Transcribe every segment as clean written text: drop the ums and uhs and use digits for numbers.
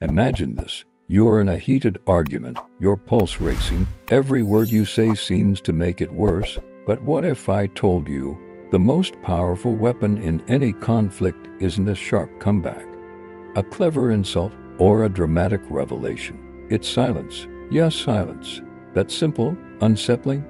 Imagine this. You're in a heated argument, your pulse racing, every word you say seems to make it worse. But what if I told you the most powerful weapon in any conflict isn't a sharp comeback, a clever insult, or a dramatic revelation? It's silence. Yes, silence. That simple, unsettling,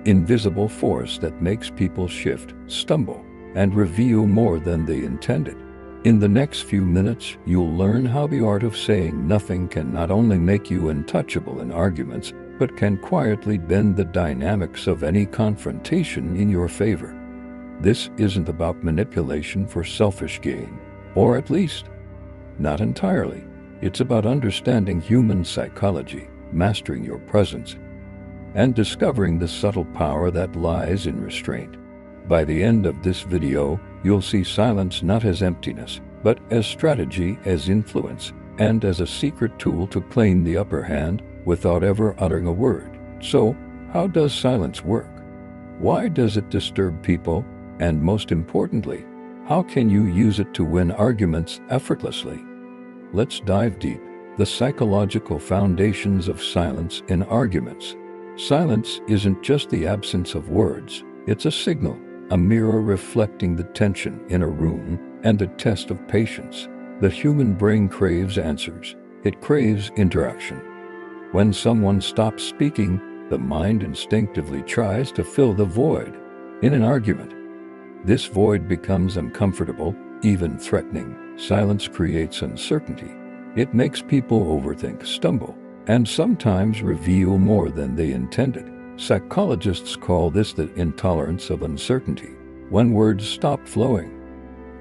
invisible force that makes people shift, stumble, and reveal more than they intended. In the next few minutes, you'll learn how the art of saying nothing can not only make you untouchable in arguments, but can quietly bend the dynamics of any confrontation in your favor. This isn't about manipulation for selfish gain, or at least, not entirely. It's about understanding human psychology, mastering your presence, and discovering the subtle power that lies in restraint. By the end of this video, you'll see silence not as emptiness, but as strategy, as influence, and as a secret tool to claim the upper hand without ever uttering a word. So, how does silence work? Why does it disturb people? And most importantly, how can you use it to win arguments effortlessly? Let's dive deep. The psychological foundations of silence in arguments. Silence isn't just the absence of words, it's a signal, a mirror reflecting the tension in a room, and a test of patience. The human brain craves answers. It craves interaction. When someone stops speaking, the mind instinctively tries to fill the void. In an argument, this void becomes uncomfortable, even threatening. Silence creates uncertainty. It makes people overthink, stumble, and sometimes reveal more than they intended. Psychologists call this the intolerance of uncertainty. When words stop flowing,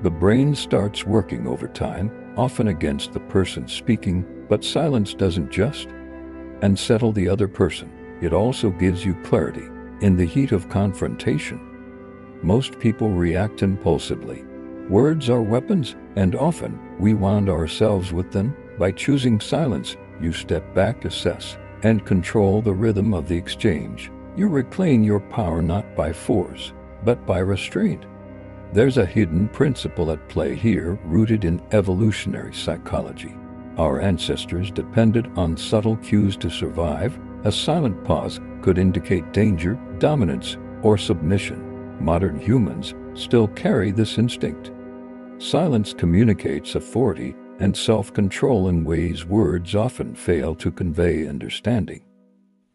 the brain starts working overtime, often against the person speaking. But silence doesn't just unsettle the other person. It also gives you clarity. In the heat of confrontation, most people react impulsively. Words are weapons, and often we wound ourselves with them. By choosing silence, you step back, assess, and control the rhythm of the exchange. You reclaim your power not by force, but by restraint. There's a hidden principle at play here, rooted in evolutionary psychology. Our ancestors depended on subtle cues to survive. A silent pause could indicate danger, dominance, or submission. Modern humans still carry this instinct. Silence communicates authority and self-control in ways words often fail to convey understanding.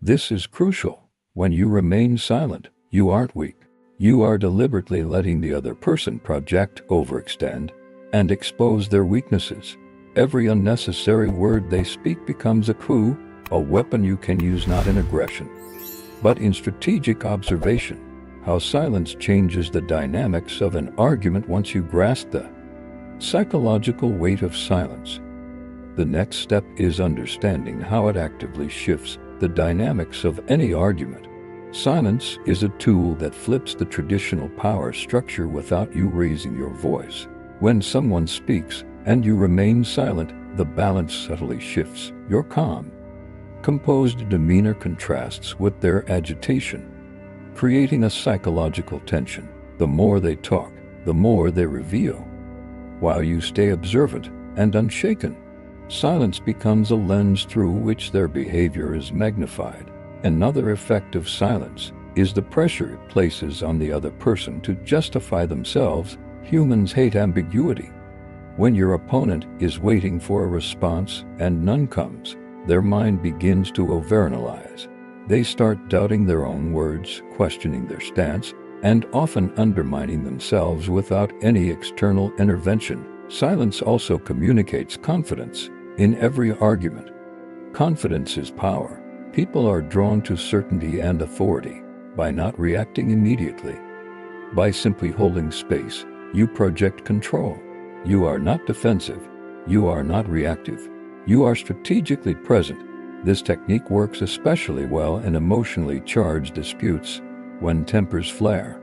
This is crucial. When you remain silent, you aren't weak. You are deliberately letting the other person project, overextend, and expose their weaknesses. Every unnecessary word they speak becomes a clue, a weapon you can use not in aggression, but in strategic observation. How silence changes the dynamics of an argument once you grasp the psychological weight of silence. The next step is understanding how it actively shifts the dynamics of any argument. Silence is a tool that flips the traditional power structure without you raising your voice. When someone speaks and you remain silent, the balance subtly shifts. Your calm, composed demeanor contrasts with their agitation, creating a psychological tension. The more they talk, the more they reveal. While you stay observant and unshaken, silence becomes a lens through which their behavior is magnified. Another effect of silence is the pressure it places on the other person to justify themselves. Humans hate ambiguity. When your opponent is waiting for a response and none comes, their mind begins to overanalyze. They start doubting their own words, questioning their stance, and often undermining themselves without any external intervention. Silence also communicates confidence. In every argument, confidence is power. People are drawn to certainty and authority. By not reacting immediately, by simply holding space, you project control. You are not defensive. You are not reactive. You are strategically present. This technique works especially well in emotionally charged disputes. When tempers flare,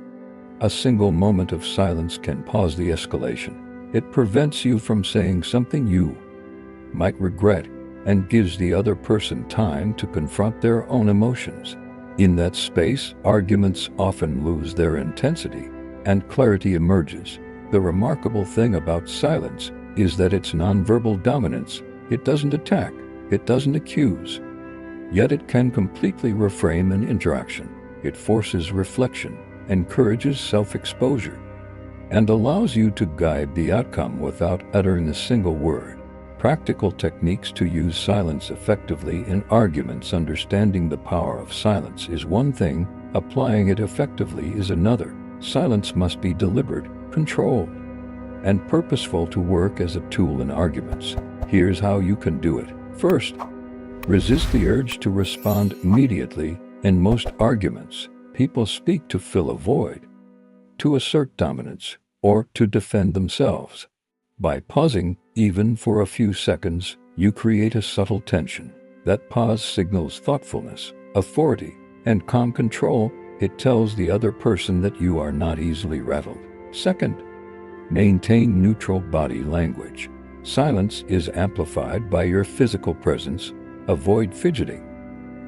a single moment of silence can pause the escalation. It prevents you from saying something you might regret and gives the other person time to confront their own emotions. In that space, arguments often lose their intensity and clarity emerges. The remarkable thing about silence is that it's nonverbal dominance. It doesn't attack. It doesn't accuse. Yet it can completely reframe an interaction. It forces reflection, encourages self-exposure, and allows you to guide the outcome without uttering a single word. Practical techniques to use silence effectively in arguments. Understanding the power of silence is one thing, applying it effectively is another. Silence must be deliberate, controlled, and purposeful to work as a tool in arguments. Here's how you can do it. First, resist the urge to respond immediately. In most arguments, people speak to fill a void, to assert dominance, or to defend themselves. By pausing, even for a few seconds, you create a subtle tension. That pause signals thoughtfulness, authority, and calm control. It tells the other person that you are not easily rattled. Second, maintain neutral body language. Silence is amplified by your physical presence. Avoid fidgeting,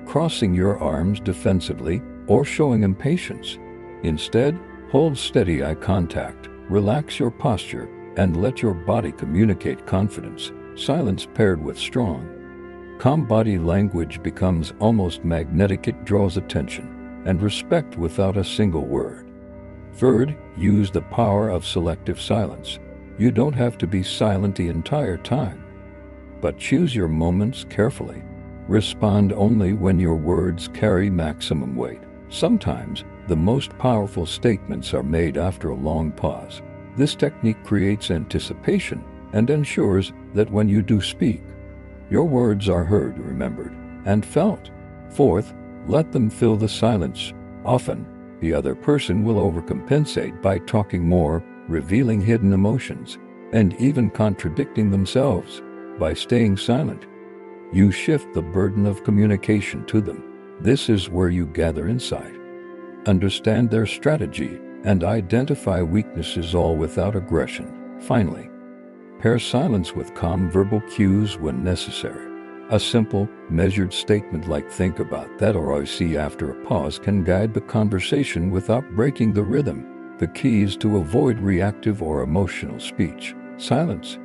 crossing your arms defensively, or showing impatience. Instead, hold steady eye contact, relax your posture, and let your body communicate confidence. Silence paired with strong, calm body language becomes almost magnetic. It draws attention and respect without a single word. Third, use the power of selective silence. You don't have to be silent the entire time, but choose your moments carefully. Respond only when your words carry maximum weight. Sometimes, the most powerful statements are made after a long pause. This technique creates anticipation and ensures that when you do speak, your words are heard, remembered, and felt. Fourth, let them fill the silence. Often, the other person will overcompensate by talking more, revealing hidden emotions, and even contradicting themselves. By staying silent, you shift the burden of communication to them. This is where you gather insight, understand their strategy, and identify weaknesses, all without aggression. Finally, pair silence with calm verbal cues when necessary. A simple, measured statement like "think about that" or "I see" after a pause can guide the conversation without breaking the rhythm. The key is to avoid reactive or emotional speech. Silence,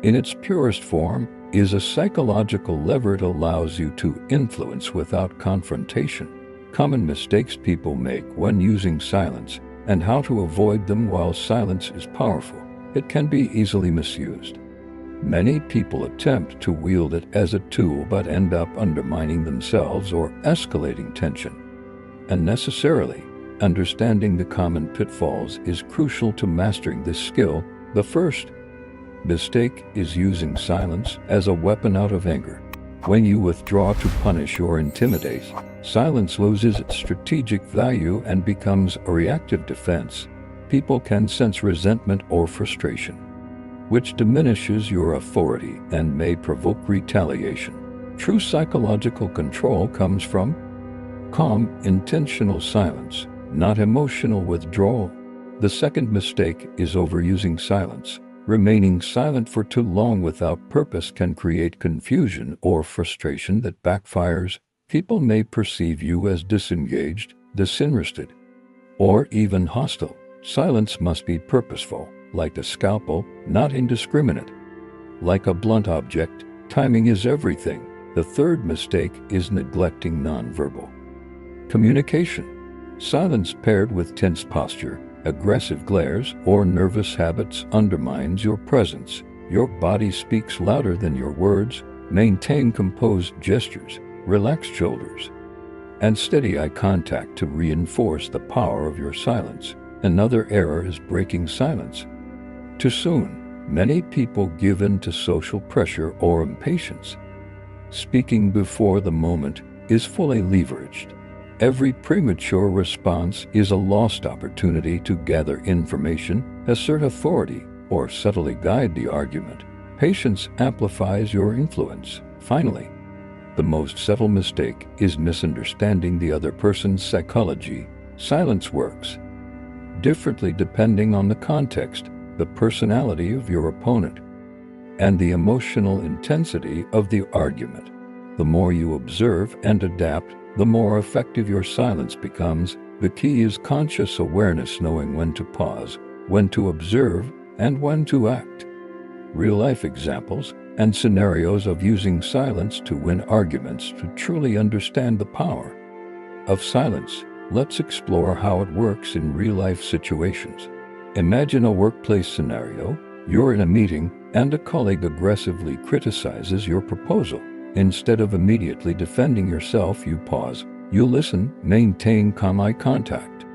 in its purest form, is a psychological lever. It allows you to influence without confrontation. Common mistakes people make when using silence, and how to avoid them. While silence is powerful, it can be easily misused. Many people attempt to wield it as a tool but end up undermining themselves or escalating tension unnecessarily. Understanding the common pitfalls is crucial to mastering this skill. The first mistake is using silence as a weapon out of anger. When you withdraw to punish or intimidate, silence loses its strategic value and becomes a reactive defense. People can sense resentment or frustration, which diminishes your authority and may provoke retaliation. True psychological control comes from calm, intentional silence, not emotional withdrawal. The second mistake is overusing silence. Remaining silent for too long without purpose can create confusion or frustration that backfires. People may perceive you as disengaged, disinterested, or even hostile. Silence must be purposeful, like a scalpel, not indiscriminate. Like a blunt object, timing is everything. The third mistake is neglecting nonverbal communication. Silence paired with tense posture, aggressive glares, or nervous habits undermines your presence. Your body speaks louder than your words. Maintain composed gestures, relaxed shoulders, and steady eye contact to reinforce the power of your silence. Another error is breaking silence too soon. Many people give in to social pressure or impatience. Speaking before the moment is fully leveraged. Every premature response is a lost opportunity to gather information, assert authority, or subtly guide the argument. Patience amplifies your influence. Finally, the most subtle mistake is misunderstanding the other person's psychology. Silence works differently depending on the context, the personality of your opponent, and the emotional intensity of the argument. The more you observe and adapt, the more effective your silence becomes. The key is conscious awareness, knowing when to pause, when to observe, and when to act. Real-life examples. and scenarios of using silence to win arguments. To truly understand the power of silence, let's explore how it works in real-life situations. Imagine a workplace scenario. You're in a meeting, and a colleague aggressively criticizes your proposal. Instead of immediately defending yourself, you pause. You listen, maintain calm eye contact,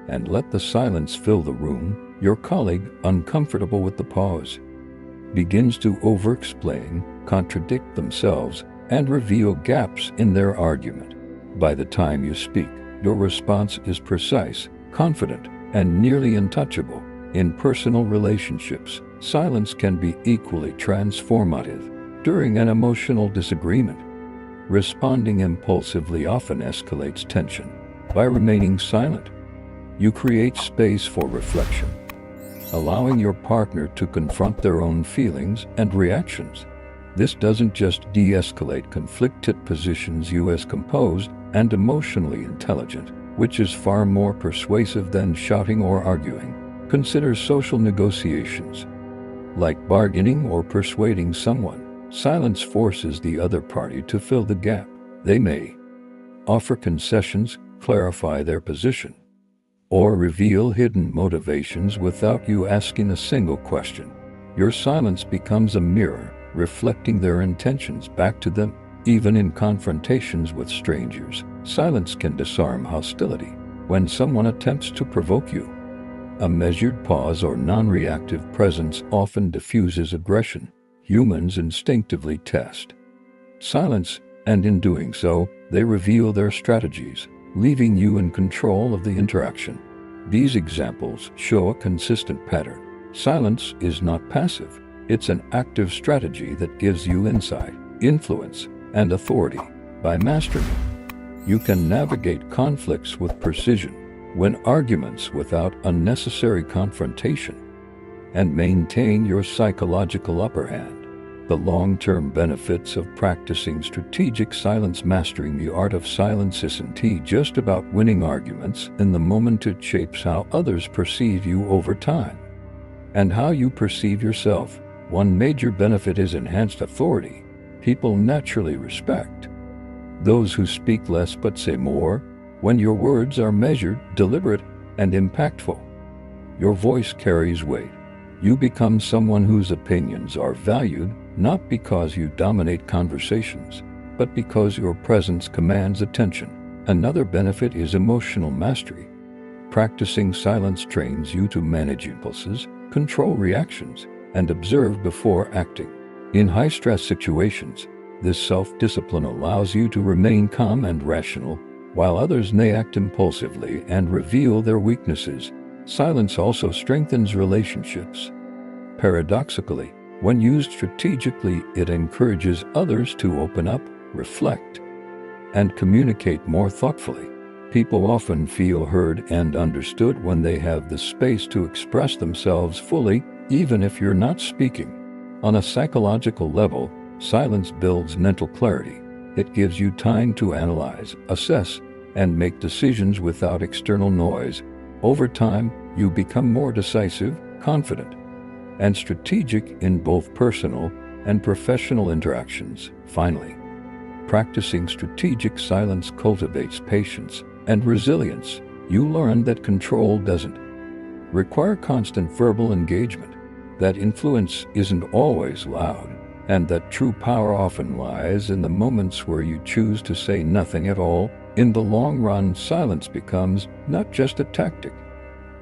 and let the silence fill the room. Your colleague, uncomfortable with the pause, begins to over-explain, contradict themselves, and reveal gaps in their argument. By the time you speak, your response is precise, confident, and nearly untouchable. In personal relationships, silence can be equally transformative. During an emotional disagreement, responding impulsively often escalates tension. By remaining silent, you create space for reflection, allowing your partner to confront their own feelings and reactions. This doesn't just de-escalate conflict, it positions you as composed and emotionally intelligent, which is far more persuasive than shouting or arguing. Consider social negotiations. Like bargaining or persuading someone, silence forces the other party to fill the gap. They may offer concessions, clarify their position, or reveal hidden motivations without you asking a single question. Your silence becomes a mirror, reflecting their intentions back to them. Even in confrontations with strangers, silence can disarm hostility. When someone attempts to provoke you, a measured pause or non-reactive presence often diffuses aggression. Humans instinctively test silence, and in doing so, they reveal their strategies, leaving you in control of the interaction. These examples show a consistent pattern. Silence is not passive. It's an active strategy that gives you insight, influence, and authority. By mastering it, you can navigate conflicts with precision, win arguments without unnecessary confrontation, and maintain your psychological upper hand. The long-term benefits of practicing strategic silence. Mastering the art of silence isn't just about winning arguments in the moment. It shapes how others perceive you over time, and how you perceive yourself. One major benefit is enhanced authority. People naturally respect those who speak less but say more. When your words are measured, deliberate, and impactful, your voice carries weight. You become someone whose opinions are valued, not because you dominate conversations, but because your presence commands attention. Another benefit is emotional mastery. Practicing silence trains you to manage impulses, control reactions, and observe before acting. In high-stress situations, this self-discipline allows you to remain calm and rational, while others may act impulsively and reveal their weaknesses. Silence also strengthens relationships. Paradoxically, when used strategically, it encourages others to open up, reflect, and communicate more thoughtfully. People often feel heard and understood when they have the space to express themselves fully, even if you're not speaking. On a psychological level, silence builds mental clarity. It gives you time to analyze, assess, and make decisions without external noise. Over time, you become more decisive, confident, and strategic in both personal and professional interactions. Finally, practicing strategic silence cultivates patience and resilience. You learn that control doesn't require constant verbal engagement, that influence isn't always loud, and that true power often lies in the moments where you choose to say nothing at all. In the long run, silence becomes not just a tactic,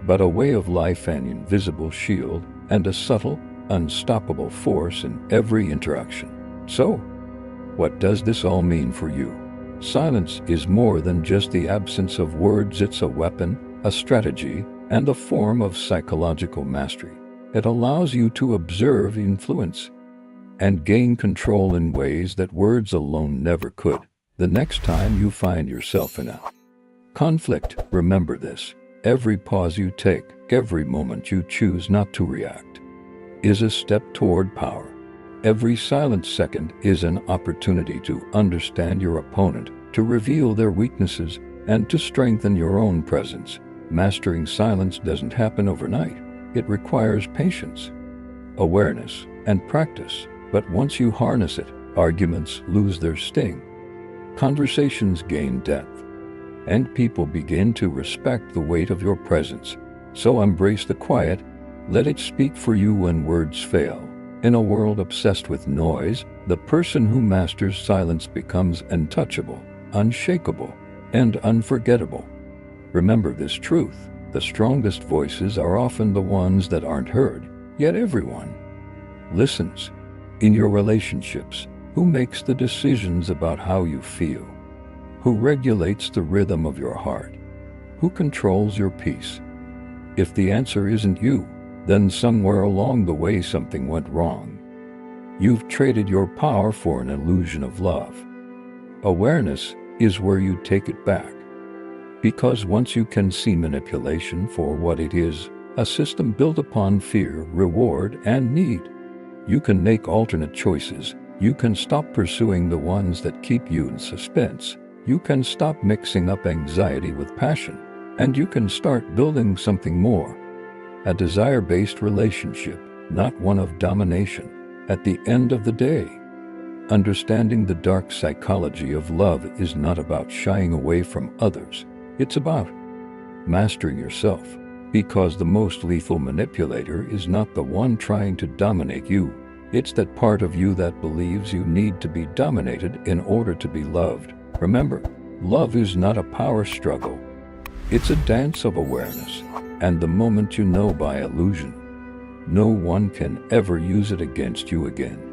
but a way of life, an invisible shield, and a subtle, unstoppable force in every interaction. So, what does this all mean for you? Silence is more than just the absence of words. It's a weapon, a strategy, and a form of psychological mastery. It allows you to observe, influence, and gain control in ways that words alone never could. The next time you find yourself in a conflict, remember this. Every pause you take, every moment you choose not to react, is a step toward power. Every silent second is an opportunity to understand your opponent, to reveal their weaknesses, and to strengthen your own presence. Mastering silence doesn't happen overnight. It requires patience, awareness, and practice. But once you harness it, arguments lose their sting, conversations gain depth, and people begin to respect the weight of your presence. So embrace the quiet, let it speak for you when words fail. In a world obsessed with noise, the person who masters silence becomes untouchable, unshakable, and unforgettable. Remember this truth: the strongest voices are often the ones that aren't heard, yet everyone listens. In your relationships, who makes the decisions about how you feel? Who regulates the rhythm of your heart? Who controls your peace? If the answer isn't you, then somewhere along the way something went wrong. You've traded your power for an illusion of love. Awareness is where you take it back. Because once you can see manipulation for what it is, a system built upon fear, reward, and need, you can make alternate choices. You can stop pursuing the ones that keep you in suspense. You can stop mixing up anxiety with passion. And you can start building something more. A desire-based relationship, not one of domination. At the end of the day, understanding the dark psychology of love is not about shying away from others. It's about mastering yourself. Because the most lethal manipulator is not the one trying to dominate you. It's that part of you that believes you need to be dominated in order to be loved. Remember, love is not a power struggle. It's a dance of awareness. And the moment you know by illusion, no one can ever use it against you again.